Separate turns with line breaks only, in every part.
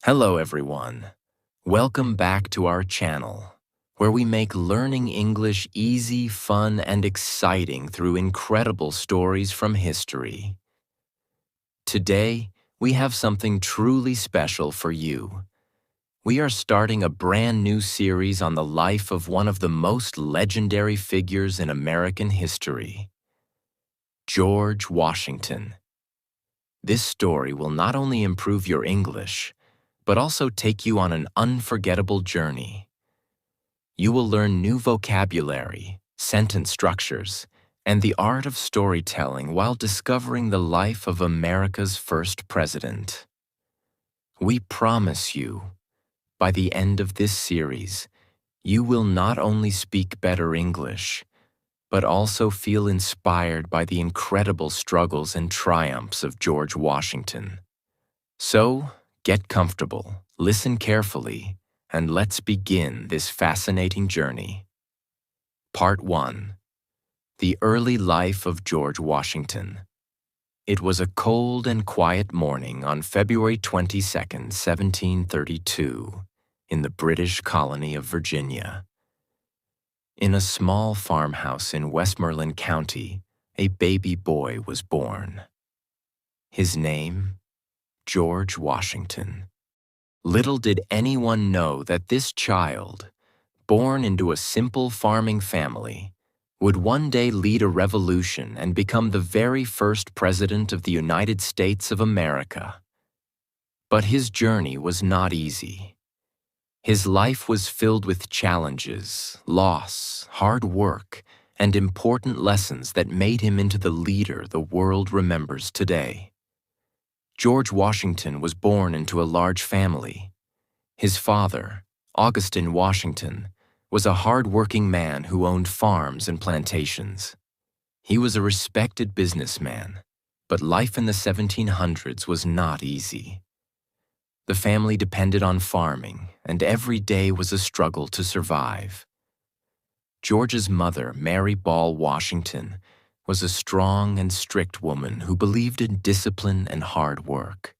Hello everyone. Welcome back to our channel, where we make learning English easy, fun, and exciting through incredible stories from history. Today, we have something truly special for you. We are starting a brand new series on the life of one of the most legendary figures in American history, George Washington. This story will not only improve your English, but also take you on an unforgettable journey. You will learn new vocabulary, sentence structures, and the art of storytelling while discovering the life of America's first president. We promise you, by the end of this series, you will not only speak better English, but also feel inspired by the incredible struggles and triumphs of George Washington. So, get comfortable, listen carefully, and let's begin this fascinating journey. Part 1. The Early Life of George Washington. It was a cold and quiet morning on February 22nd, 1732, in the British colony of Virginia. In a small farmhouse in Westmoreland County, a baby boy was born. His name? George Washington. Little did anyone know that this child, born into a simple farming family, would one day lead a revolution and become the very first president of the United States of America. But his journey was not easy. His life was filled with challenges, loss, hard work, and important lessons that made him into the leader the world remembers today. George Washington was born into a large family. His father, Augustine Washington, was a hard-working man who owned farms and plantations. He was a respected businessman, but life in the 1700s was not easy. The family depended on farming, and every day was a struggle to survive. George's mother, Mary Ball Washington, was a strong and strict woman who believed in discipline and hard work.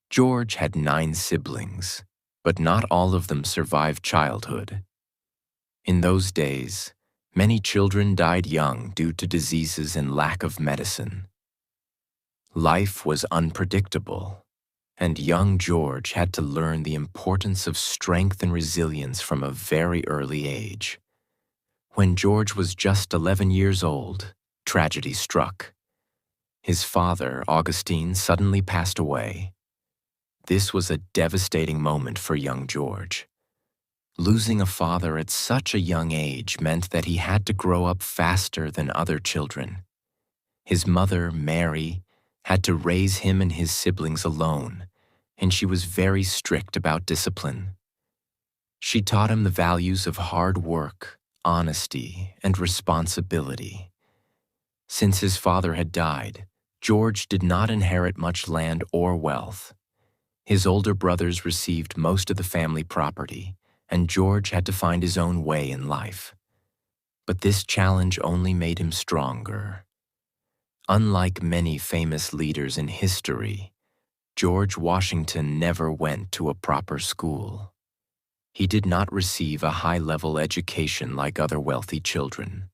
George had 9 siblings, but not all of them survived childhood. In those days, many children died young due to diseases and lack of medicine. Life was unpredictable, and young George had to learn the importance of strength and resilience from a very early age. When George was just 11 years old, tragedy struck. His father, Augustine, suddenly passed away. This was a devastating moment for young George. Losing a father at such a young age meant that he had to grow up faster than other children. His mother, Mary, had to raise him and his siblings alone, and she was very strict about discipline. She taught him the values of hard work, honesty, and responsibility. Since his father had died, George did not inherit much land or wealth. His older brothers received most of the family property, and George had to find his own way in life. But this challenge only made him stronger. Unlike many famous leaders in history, George Washington never went to a proper school. He did not receive a high-level education like other wealthy children.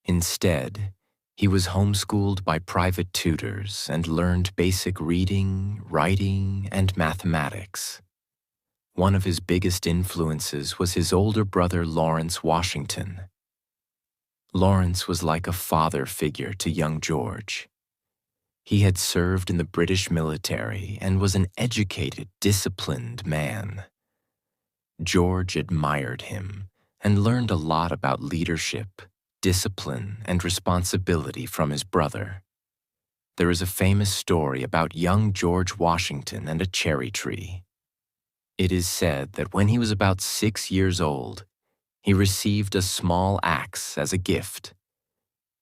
Instead, he was homeschooled by private tutors and learned basic reading, writing, and mathematics. One of his biggest influences was his older brother Lawrence Washington. Lawrence was like a father figure to young George. He had served in the British military and was an educated, disciplined man. George admired him and learned a lot about leadership, discipline, and responsibility from his brother. There is a famous story about young George Washington and a cherry tree. It is said that when he was about 6 years old, he received a small axe as a gift.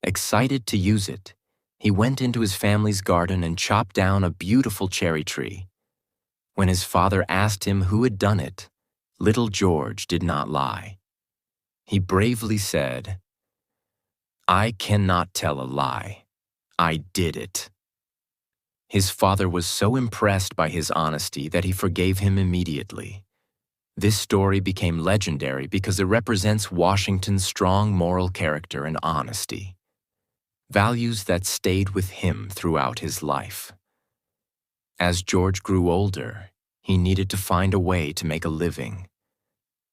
Excited to use it, he went into his family's garden and chopped down a beautiful cherry tree. When his father asked him who had done it, little George did not lie. He bravely said, "I cannot tell a lie. I did it." His father was so impressed by his honesty that he forgave him immediately. This story became legendary because it represents Washington's strong moral character and honesty, values that stayed with him throughout his life. As George grew older, he needed to find a way to make a living.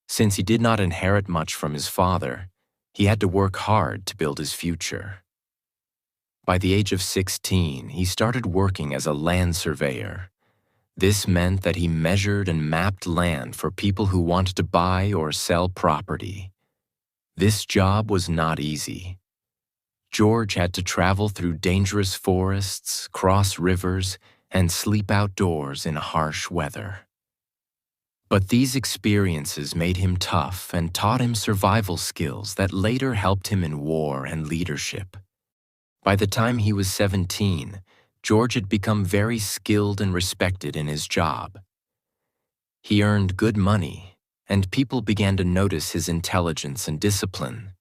Since he did not inherit much from his father, he had to work hard to build his future. By the age of 16, he started working as a land surveyor. This meant that he measured and mapped land for people who wanted to buy or sell property. This job was not easy. George had to travel through dangerous forests, cross rivers, and sleep outdoors in harsh weather. But these experiences made him tough and taught him survival skills that later helped him in war and leadership. By the time he was 17, George had become very skilled and respected in his job. He earned good money, and people began to notice his intelligence and discipline.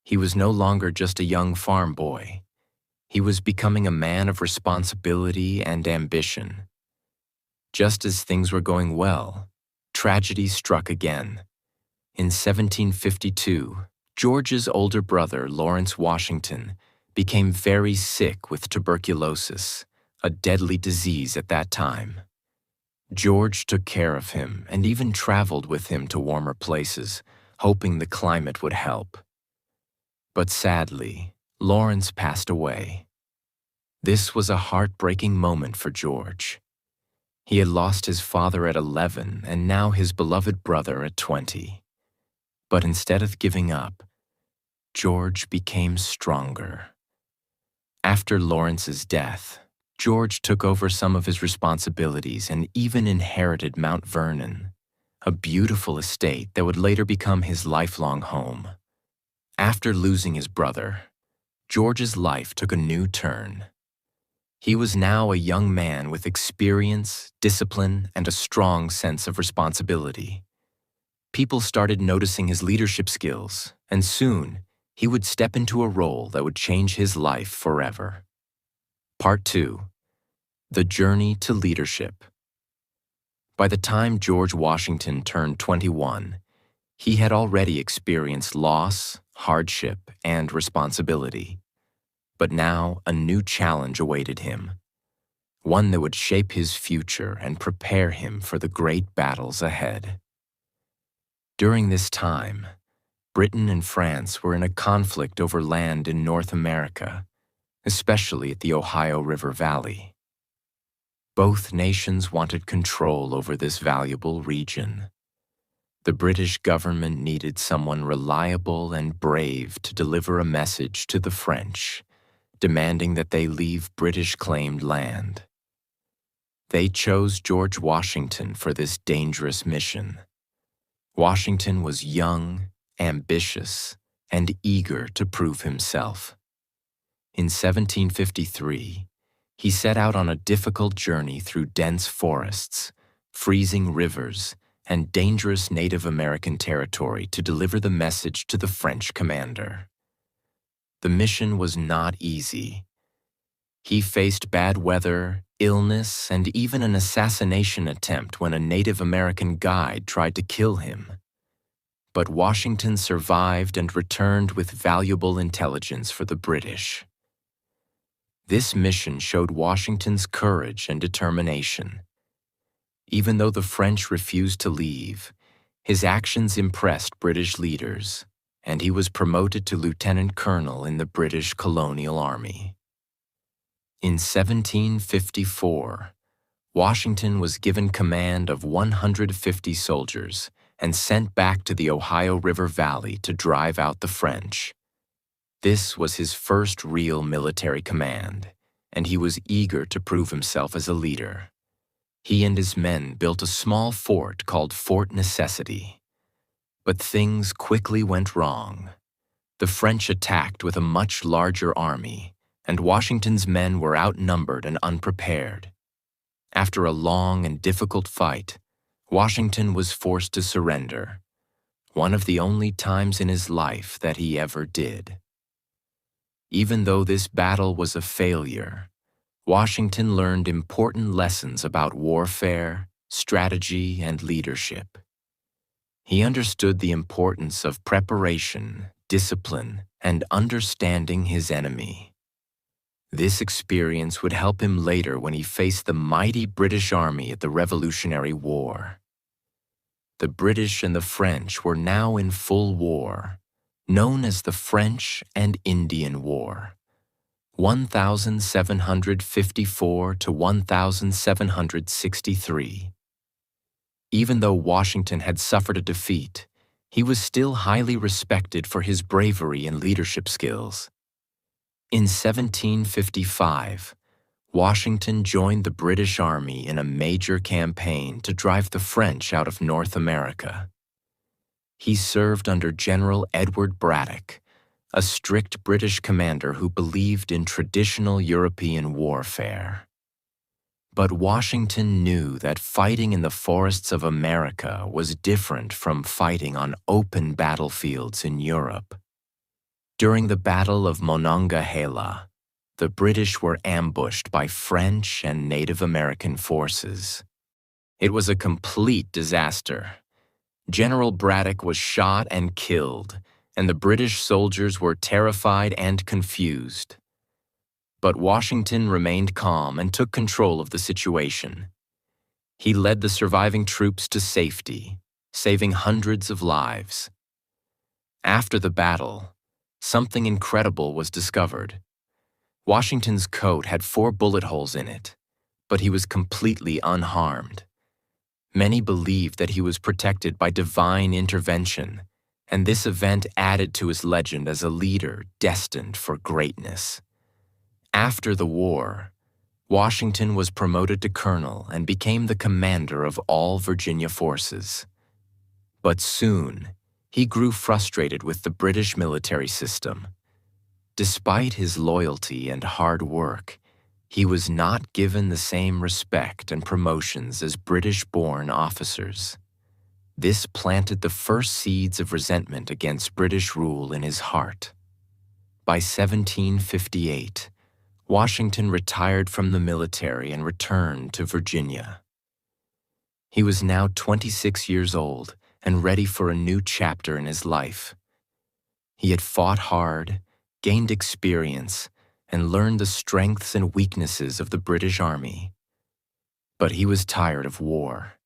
He was no longer just a young farm boy. He was becoming a man of responsibility and ambition. Just as things were going well, tragedy struck again. In 1752, George's older brother, Lawrence Washington, became very sick with tuberculosis, a deadly disease at that time. George took care of him and even traveled with him to warmer places, hoping the climate would help. But sadly, Lawrence passed away. This was a heartbreaking moment for George. He had lost his father at 11 and now his beloved brother at 20. But instead of giving up, George became stronger. After Lawrence's death, George took over some of his responsibilities and even inherited Mount Vernon, a beautiful estate that would later become his lifelong home. After losing his brother, George's life took a new turn. He was now a young man with experience, discipline, and a strong sense of responsibility. People started noticing his leadership skills, and soon, he would step into a role that would change his life forever. Part 2. The Journey to Leadership. By the time George Washington turned 21, he had already experienced loss, hardship, and responsibility. But now a new challenge awaited him, one that would shape his future and prepare him for the great battles ahead. During this time, Britain and France were in a conflict over land in North America, especially at the Ohio River Valley. Both nations wanted control over this valuable region. The British government needed someone reliable and brave to deliver a message to the French, demanding that they leave British-claimed land. They chose George Washington for this dangerous mission. Washington was young, ambitious, and eager to prove himself. In 1753, he set out on a difficult journey through dense forests, freezing rivers, and dangerous Native American territory to deliver the message to the French commander. The mission was not easy. He faced bad weather, illness, and even an assassination attempt when a Native American guide tried to kill him. But Washington survived and returned with valuable intelligence for the British. This mission showed Washington's courage and determination. Even though the French refused to leave, his actions impressed British leaders, and he was promoted to lieutenant colonel in the British colonial army. In 1754, Washington was given command of 150 soldiers and sent back to the Ohio River Valley to drive out the French. This was his first real military command, and he was eager to prove himself as a leader. He and his men built a small fort called Fort Necessity. But things quickly went wrong. The French attacked with a much larger army, and Washington's men were outnumbered and unprepared. After a long and difficult fight, Washington was forced to surrender, one of the only times in his life that he ever did. Even though this battle was a failure, Washington learned important lessons about warfare, strategy, and leadership. He understood the importance of preparation, discipline, and understanding his enemy. This experience would help him later when he faced the mighty British Army at the Revolutionary War. The British and the French were now in full war, known as the French and Indian War, 1754 to 1763. Even though Washington had suffered a defeat, he was still highly respected for his bravery and leadership skills. In 1755, Washington joined the British Army in a major campaign to drive the French out of North America. He served under General Edward Braddock, a strict British commander who believed in traditional European warfare. But Washington knew that fighting in the forests of America was different from fighting on open battlefields in Europe. During the Battle of Monongahela, the British were ambushed by French and Native American forces. It was a complete disaster. General Braddock was shot and killed, and the British soldiers were terrified and confused. But Washington remained calm and took control of the situation. He led the surviving troops to safety, saving hundreds of lives. After the battle, something incredible was discovered. Washington's coat had 4 bullet holes in it, but he was completely unharmed. Many believed that he was protected by divine intervention, and this event added to his legend as a leader destined for greatness. After the war, Washington was promoted to colonel and became the commander of all Virginia forces. But soon, he grew frustrated with the British military system. Despite his loyalty and hard work, he was not given the same respect and promotions as British-born officers. This planted the first seeds of resentment against British rule in his heart. By 1758, Washington retired from the military and returned to Virginia. He was now 26 years old and ready for a new chapter in his life. He had fought hard, gained experience, and learned the strengths and weaknesses of the British Army. But he was tired of war.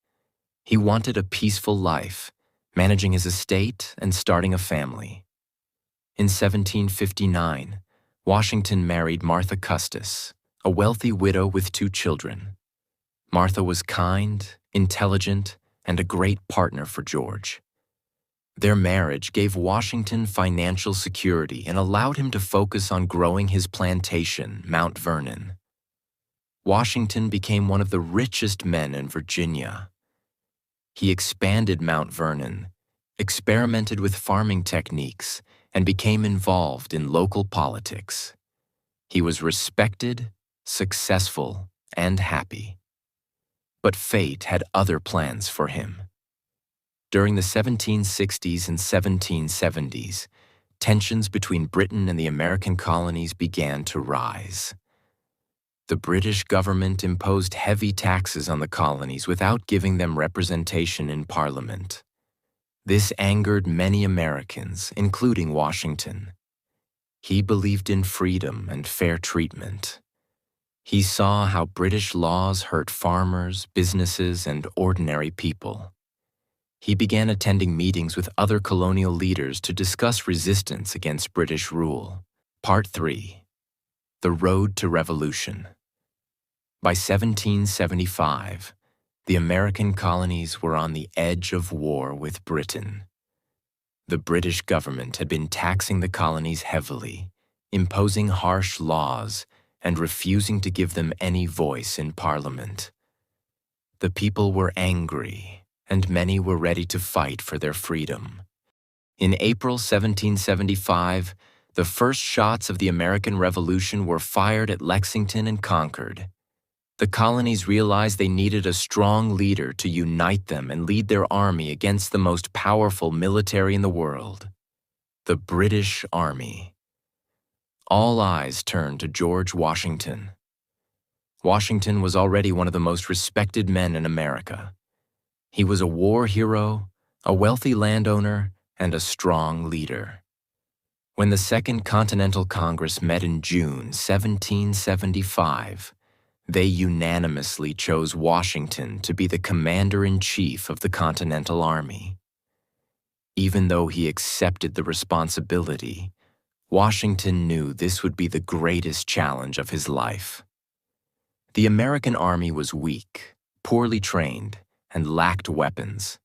He wanted a peaceful life, managing his estate and starting a family. In 1759, Washington married Martha Custis, a wealthy widow with 2 children. Martha was kind, intelligent, and a great partner for George. Their marriage gave Washington financial security and allowed him to focus on growing his plantation, Mount Vernon. Washington became one of the richest men in Virginia. He expanded Mount Vernon, experimented with farming techniques, and became involved in local politics. He was respected, successful, and happy. But fate had other plans for him. During the 1760s and 1770s, tensions between Britain and the American colonies began to rise. The British government imposed heavy taxes on the colonies without giving them representation in Parliament. This angered many Americans, including Washington. He believed in freedom and fair treatment. He saw how British laws hurt farmers, businesses, and ordinary people. He began attending meetings with other colonial leaders to discuss resistance against British rule. Part 3. The Road to Revolution. By 1775, the American colonies were on the edge of war with Britain. The British government had been taxing the colonies heavily, imposing harsh laws, and refusing to give them any voice in Parliament. The people were angry, and many were ready to fight for their freedom. In April 1775, the first shots of the American Revolution were fired at Lexington and Concord. The colonies realized they needed a strong leader to unite them and lead their army against the most powerful military in the world, the British Army. All eyes turned to George Washington. Washington was already one of the most respected men in America. He was a war hero, a wealthy landowner, and a strong leader. When the Second Continental Congress met in June 1775, they unanimously chose Washington to be the commander-in-chief of the Continental Army. Even though he accepted the responsibility, Washington knew this would be the greatest challenge of his life. The American army was weak, poorly trained, and lacked weapons.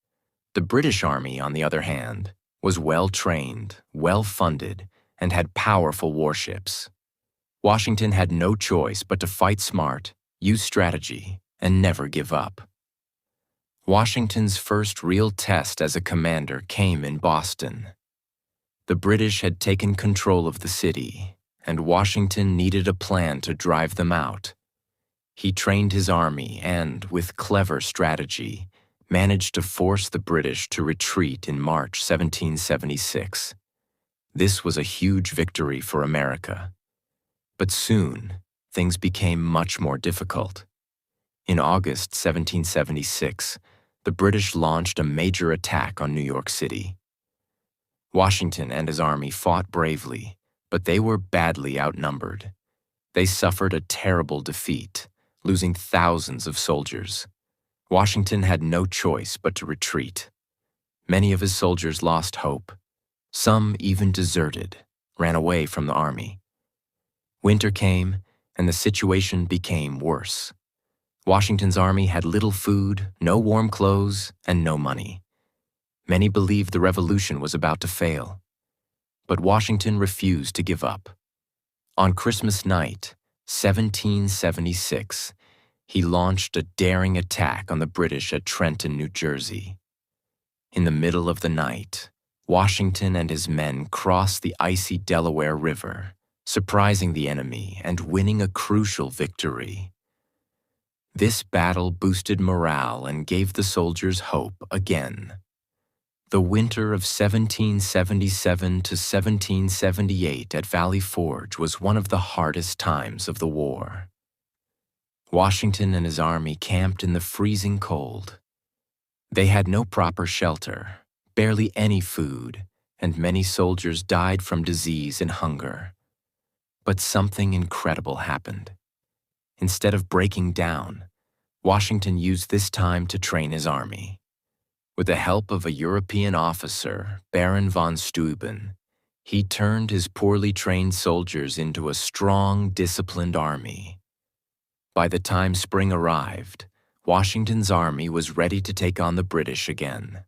The British Army, on the other hand, was well-trained, well-funded, and had powerful warships. Washington had no choice but to fight smart, use strategy, and never give up. Washington's first real test as a commander came in Boston. The British had taken control of the city, and Washington needed a plan to drive them out. He trained his army and, with clever strategy, managed to force the British to retreat in March 1776. This was a huge victory for America. But soon, things became much more difficult. In August 1776, the British launched a major attack on New York City. Washington and his army fought bravely, but they were badly outnumbered. They suffered a terrible defeat, losing thousands of soldiers. Washington had no choice but to retreat. Many of his soldiers lost hope. Some even deserted, ran away from the army. Winter came, and the situation became worse. Washington's army had little food, no warm clothes, and no money. Many believed the revolution was about to fail. But Washington refused to give up. On Christmas night, 1776, he launched a daring attack on the British at Trenton, New Jersey. In the middle of the night, Washington and his men crossed the icy Delaware River, surprising the enemy and winning a crucial victory. This battle boosted morale and gave the soldiers hope again. The winter of 1777 to 1778 at Valley Forge was one of the hardest times of the war. Washington and his army camped in the freezing cold. They had no proper shelter, barely any food, and many soldiers died from disease and hunger. But something incredible happened. Instead of breaking down, Washington used this time to train his army. With the help of a European officer, Baron von Steuben, he turned his poorly trained soldiers into a strong, disciplined army. By the time spring arrived, Washington's army was ready to take on the British again.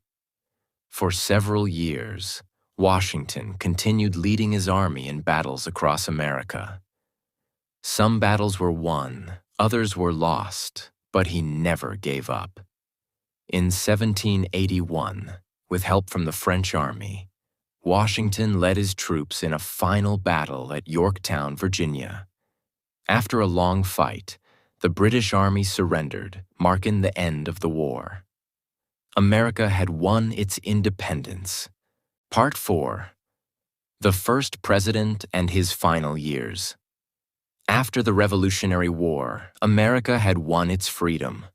For several years, Washington continued leading his army in battles across America. Some battles were won, others were lost, but he never gave up. In 1781, with help from the French army, Washington led his troops in a final battle at Yorktown, Virginia. After a long fight, the British army surrendered, marking the end of the war. America had won its independence. Part 4. The First President and His Final Years. After the Revolutionary War, America had won its freedom.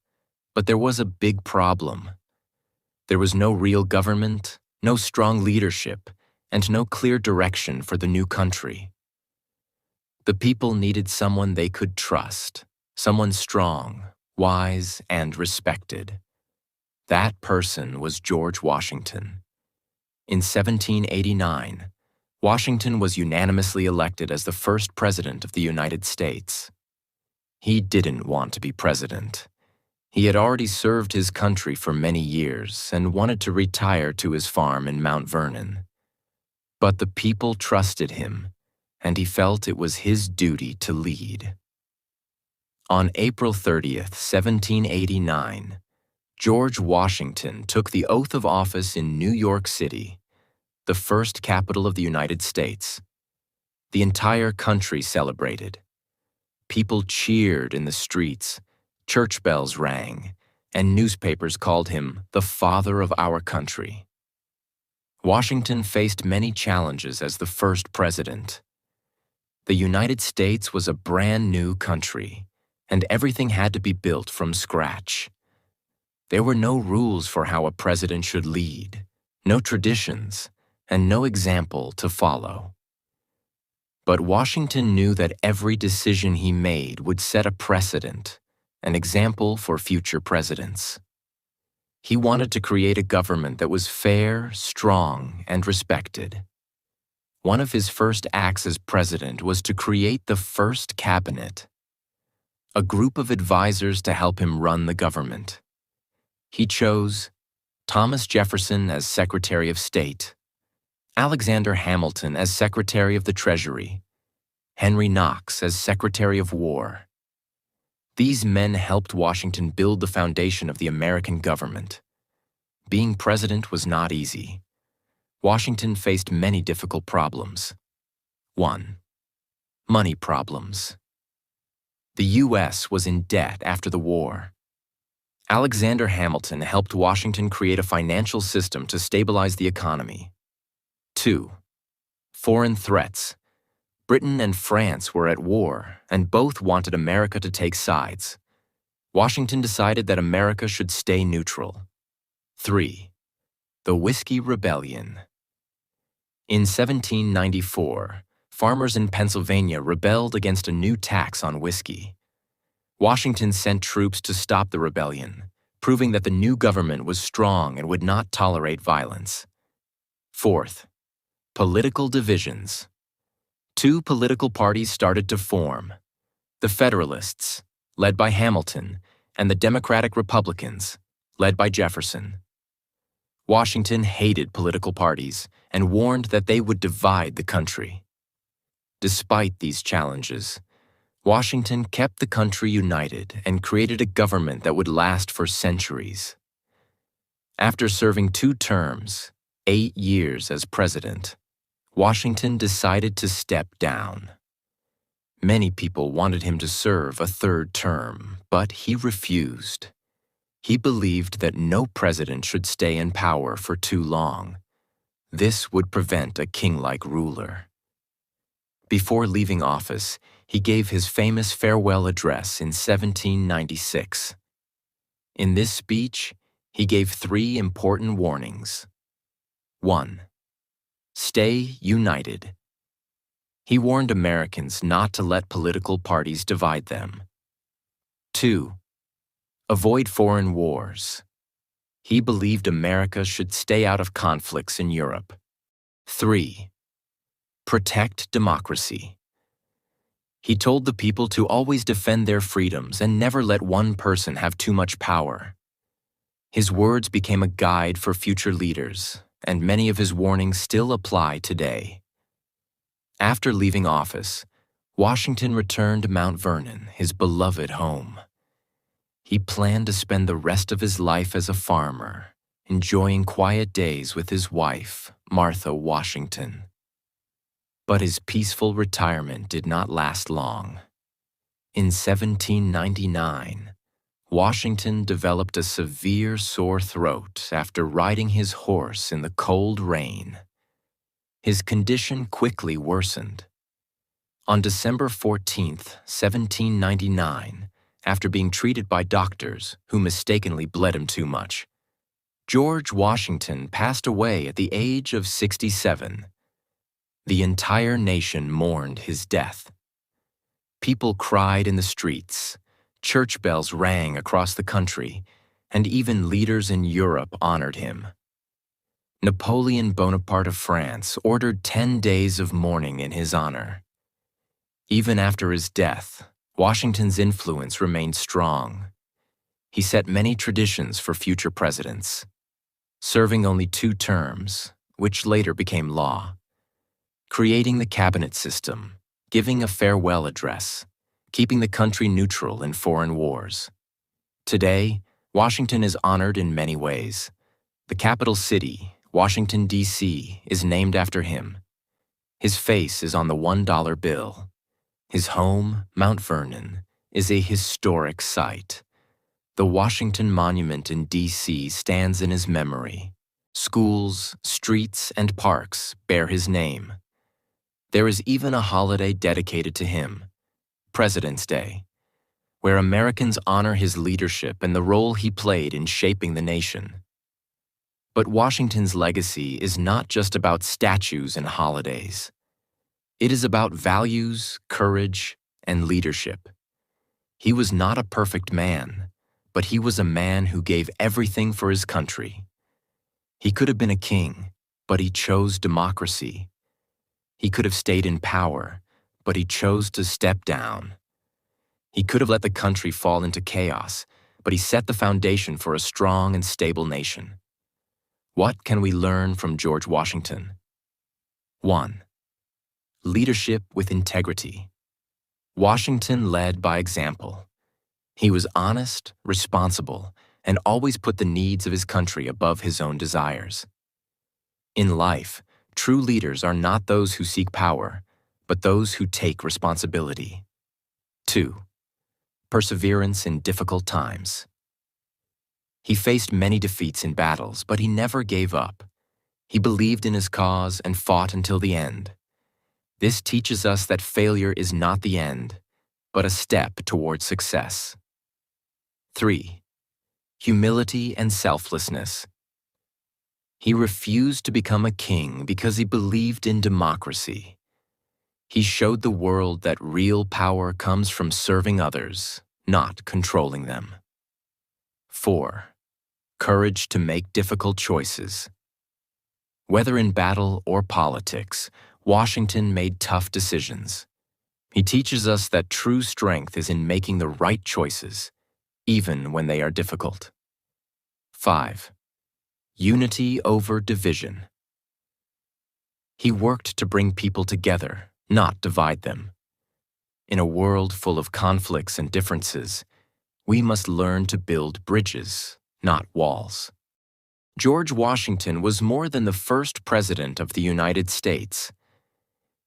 But there was a big problem. There was no real government, no strong leadership, and no clear direction for the new country. The people needed someone they could trust, someone strong, wise, and respected. That person was George Washington. In 1789, Washington was unanimously elected as the first president of the United States. He didn't want to be president. He had already served his country for many years and wanted to retire to his farm in Mount Vernon. But the people trusted him, and he felt it was his duty to lead. On April 30th, 1789, George Washington took the oath of office in New York City, the first capital of the United States. The entire country celebrated. People cheered in the streets, church bells rang, and newspapers called him the father of our country. Washington faced many challenges as the first president. The United States was a brand new country, and everything had to be built from scratch. There were no rules for how a president should lead, no traditions, and no example to follow. But Washington knew that every decision he made would set a precedent, an example for future presidents. He wanted to create a government that was fair, strong, and respected. One of his first acts as president was to create the first cabinet, a group of advisors to help him run the government. He chose Thomas Jefferson as Secretary of State, Alexander Hamilton as Secretary of the Treasury, Henry Knox as Secretary of War. These men helped Washington build the foundation of the American government. Being president was not easy. Washington faced many difficult problems. 1. Money problems. The U.S. was in debt after the war. Alexander Hamilton helped Washington create a financial system to stabilize the economy. 2. Foreign threats. Britain and France were at war, and both wanted America to take sides. Washington decided that America should stay neutral. 3. The Whiskey Rebellion. In 1794, farmers in Pennsylvania rebelled against a new tax on whiskey. Washington sent troops to stop the rebellion, proving that the new government was strong and would not tolerate violence. 4th, political divisions. 2 political parties started to form: the Federalists, led by Hamilton, and the Democratic Republicans, led by Jefferson. Washington hated political parties and warned that they would divide the country. Despite these challenges, Washington kept the country united and created a government that would last for centuries. After serving 2 terms, 8 years as president, Washington decided to step down. Many people wanted him to serve a 3rd term, but he refused. He believed that no president should stay in power for too long. This would prevent a king-like ruler. Before leaving office, he gave his famous farewell address in 1796. In this speech, he gave 3 important warnings. 1. Stay united. He warned Americans not to let political parties divide them. 2. Avoid foreign wars. He believed America should stay out of conflicts in Europe. 3. Protect democracy. He told the people to always defend their freedoms and never let one person have too much power. His words became a guide for future leaders, and many of his warnings still apply today. After leaving office, Washington returned to Mount Vernon, his beloved home. He planned to spend the rest of his life as a farmer, enjoying quiet days with his wife, Martha Washington. But his peaceful retirement did not last long. In 1799, Washington developed a severe sore throat after riding his horse in the cold rain. His condition quickly worsened. On December 14, 1799, after being treated by doctors who mistakenly bled him too much, George Washington passed away at the age of 67. The entire nation mourned his death. People cried in the streets, church bells rang across the country, and even leaders in Europe honored him. Napoleon Bonaparte of France ordered 10 days of mourning in his honor. Even after his death, Washington's influence remained strong. He set many traditions for future presidents, serving only 2 terms, which later became law, creating the cabinet system, giving a farewell address, keeping the country neutral in foreign wars. Today, Washington is honored in many ways. The capital city, Washington, D.C., is named after him. His face is on the $1 bill. His home, Mount Vernon, is a historic site. The Washington Monument in D.C. stands in his memory. Schools, streets, and parks bear his name. There is even a holiday dedicated to him, President's Day, where Americans honor his leadership and the role he played in shaping the nation. But Washington's legacy is not just about statues and holidays. It is about values, courage, and leadership. He was not a perfect man, but he was a man who gave everything for his country. He could have been a king, but he chose democracy. He could have stayed in power, but he chose to step down. He could have let the country fall into chaos, but he set the foundation for a strong and stable nation. What can we learn from George Washington? 1. Leadership with integrity. Washington led by example. He was honest, responsible, and always put the needs of his country above his own desires. In life, true leaders are not those who seek power, but those who take responsibility. 2. Perseverance in difficult times. He faced many defeats in battles, but he never gave up. He believed in his cause and fought until the end. This teaches us that failure is not the end, but a step towards success. 3. Humility and selflessness. He refused to become a king because he believed in democracy. He showed the world that real power comes from serving others, not controlling them. 4. Courage to make difficult choices. Whether in battle or politics, Washington made tough decisions. He teaches us that true strength is in making the right choices, even when they are difficult. 5. Unity over division. He worked to bring people together, not divide them. In a world full of conflicts and differences, we must learn to build bridges, not walls. George Washington was more than the first president of the United States.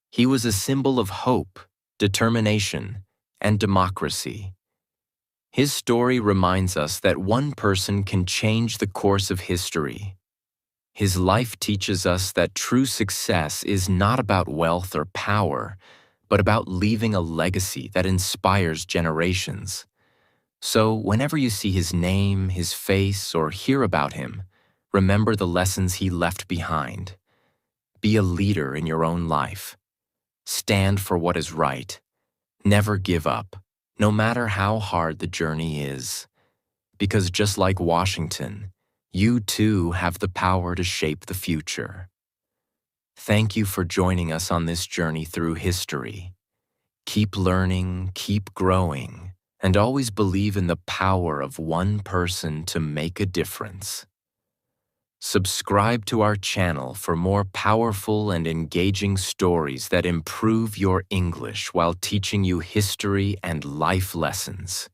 He was a symbol of hope, determination, and democracy. His story reminds us that one person can change the course of history. His life teaches us that true success is not about wealth or power, but about leaving a legacy that inspires generations. So, whenever you see his name, his face, or hear about him, remember the lessons he left behind. Be a leader in your own life. Stand for what is right. Never give up, no matter how hard the journey is. Because just like Washington, you too have the power to shape the future. Thank you for joining us on this journey through history. Keep learning, keep growing, and always believe in the power of one person to make a difference. Subscribe to our channel for more powerful and engaging stories that improve your English while teaching you history and life lessons.